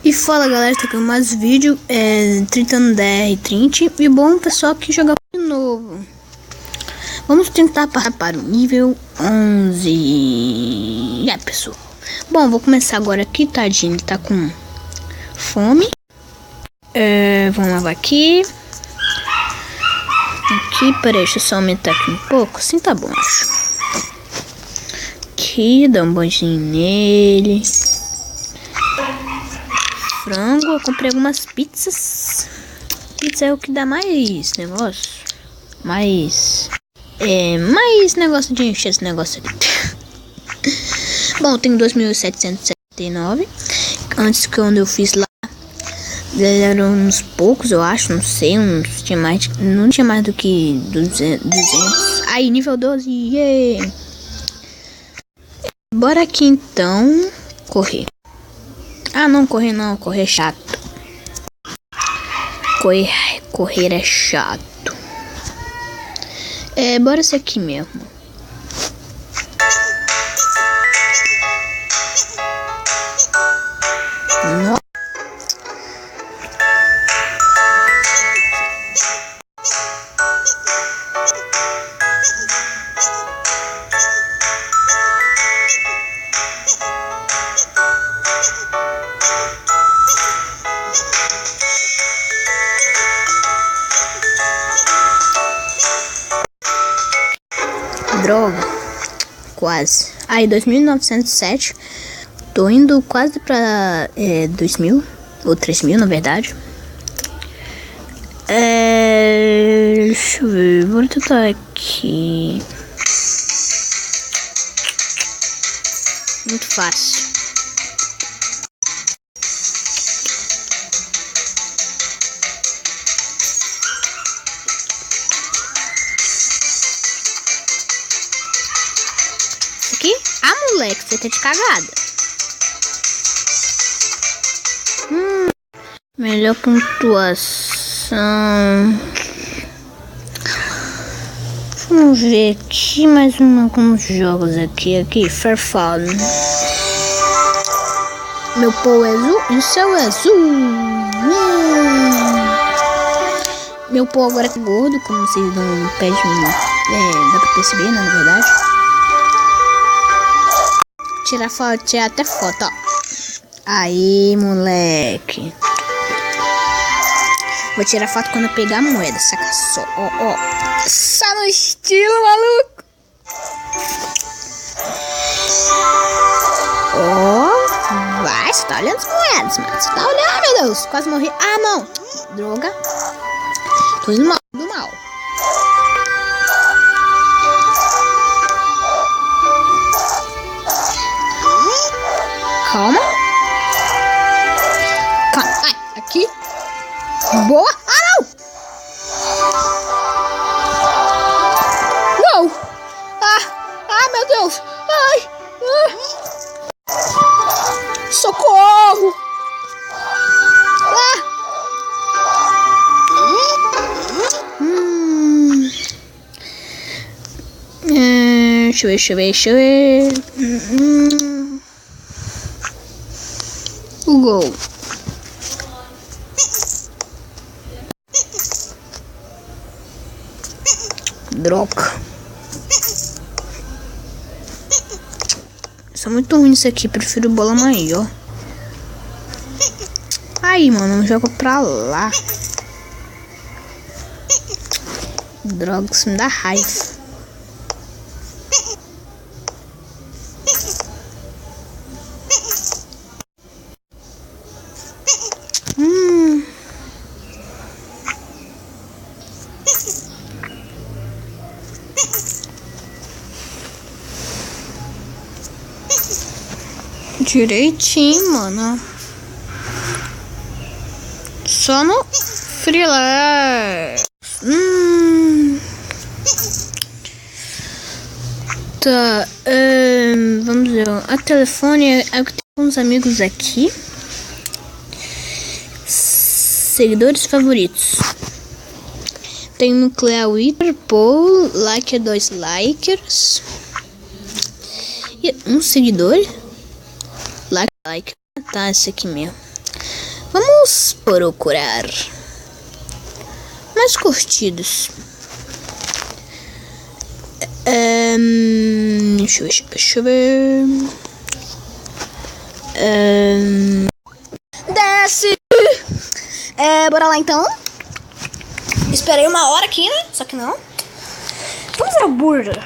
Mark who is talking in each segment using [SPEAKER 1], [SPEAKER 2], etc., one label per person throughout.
[SPEAKER 1] E fala galera, tá aqui mais vídeo, tentando DR30. E bom pessoal, que jogar de novo. Vamos tentar passar para o nível 11. Pessoal. Bom, vou começar agora aqui, tadinho, ele tá com fome. Vamos lavar aqui. Aqui, peraí, deixa eu só aumentar aqui um pouco. Assim tá bom, acho. Aqui, dá um banjinho nele. Frango, eu comprei algumas pizzas. Pizza é o que dá mais negócio. Mais negócio de encher esse negócio ali. Bom, tem 2.779. Antes, quando eu fiz lá, eram uns poucos, eu acho, não sei, não tinha mais do que 200. Aí, nível 12, yeah! Bora aqui então, correr. Ah, não, correr não, correr é chato. Correr é chato. Bora ser aqui mesmo. Nossa. Droga, quase. Aí, 2.907. Tô indo quase pra 2.000 ou 3.000, na verdade. Deixa eu ver, vou tentar aqui. Muito fácil. Aqui? Ah, moleque, você tá de cagada. Melhor pontuação. Vamos ver aqui mais alguns jogos aqui. Farfallen. Meu pau é azul e o céu é azul. Meu pau agora é gordo, como vocês não pedem. Dá pra perceber, né, na verdade. Tirar foto, tirar até foto, ó. Aí, moleque. Vou tirar foto quando eu pegar a moeda, saca só. Ó. Só no estilo, maluco. Vai, você tá olhando as moedas, mano. Você tá olhando, meu Deus. Quase morri. Ah, não. Droga. Tô indo mal, do mal. Calma. Ai, aqui. Boa. Ah, não. Não. Ah, meu Deus. Ai. Socorro. Deixa eu ver. O gol. Droga. Sou muito ruim nisso aqui. Prefiro bola maior. Aí, mano. Eu jogo pra lá. Droga, isso me dá raiva. Direitinho, mano. Só no Freelance. Tá. Vamos ver. A telefone é o que tem uns amigos aqui. Seguidores favoritos. Tem Nuclear Wither, Paul, Like 2 likers. E um seguidor. Like. Tá, esse aqui mesmo. Vamos procurar mais curtidos. Deixa eu ver. Desce. Bora lá então. Esperei 1 hora aqui, né? Só que não. Vamos ver o burger.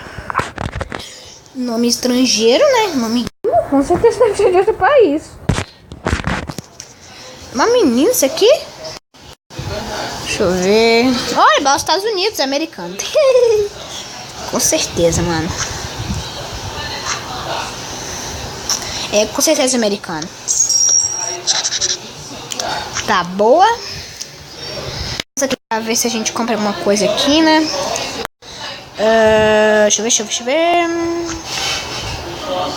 [SPEAKER 1] Nome estrangeiro, né? Nome. Com certeza deve ser de outro país. Uma menina, isso aqui? Deixa eu ver. Olha, igual os Estados Unidos, americano. Com certeza, mano. Com certeza americano. Tá boa. Vamos aqui pra ver se a gente compra alguma coisa aqui, né? Deixa eu ver.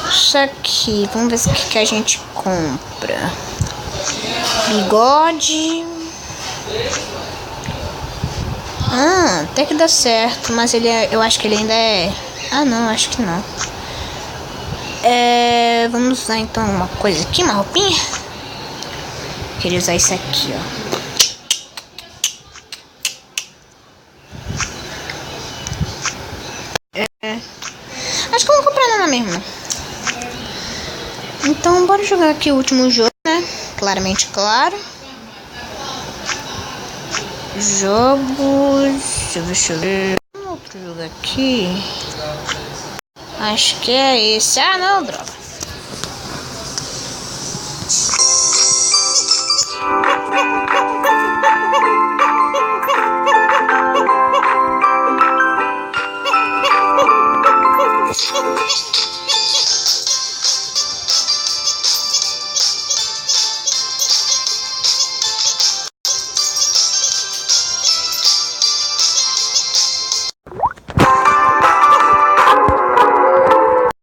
[SPEAKER 1] Isso aqui. Vamos ver o que a gente compra. Bigode. Até que dá certo. Mas ele eu acho que ele ainda é... não, acho que não. Vamos usar então uma coisa aqui, uma roupinha. Queria usar isso aqui, ó. Acho que eu não vou comprar nada mesmo. Então bora jogar aqui o último jogo, né? Claramente claro. Jogos. Deixa eu ver. Outro jogo aqui. Acho que é esse. Não, droga.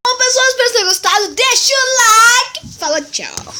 [SPEAKER 1] Bom, pessoal, espero que tenham gostado. Deixa o like. Fala tchau.